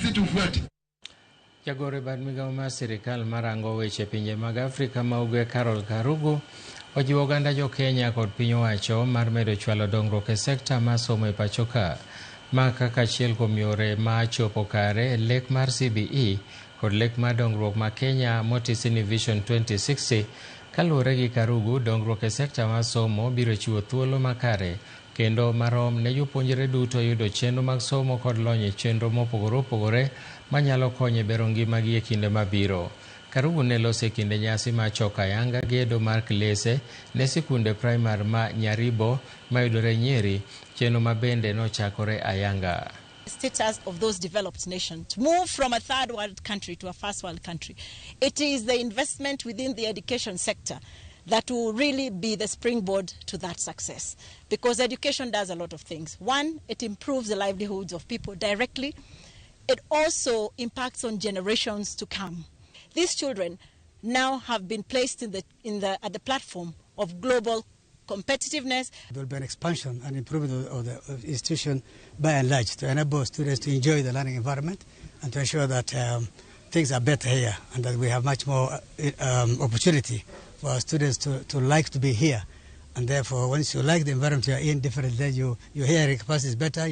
sisi tufuate. Jagore bad migao mar sirikal marango weche pinje mag Afrika ma ugwe Carol Karugu ojiwo oganda jo Kenya kod piny owacho mar medo chwalo dongruok e sekta mar somo e pachoka ma kaka achiel kuom yore ma chopo kare lek mar CBE kod lek mar dongruok ma Kenya motisi ni Vision 2060. Kaluwore gi Karugu, dongruok e sekta mar somo biro chiwo thuolo makare kendo marom ne jopuonjre duto yudo chenro mag somo kod lony e chenro mopogore opogore manyalo konyo e bero ngimagi e kinde mabiro. Karugu ne lose kinde nyasi mar choko ayanga gedo mar klese ne sikunde primar ma Nyaribo mayudore Nyeri, chenro ma bende nochakore ayanga. Status of those developed nations to move from a third world country to a first world country. It is the investment within the education sector that will really be the springboard to that success, because education does a lot of things. One, it improves the livelihoods of people directly. It also impacts on generations to come. These children now have been placed at the platform of global competitiveness. There will be an expansion and improvement of the institution by and large to enable students to enjoy the learning environment and to ensure that things are better here and that we have much more opportunity for our students to like to be here. And therefore, once you like the environment you are in, definitely your hearing capacity is better.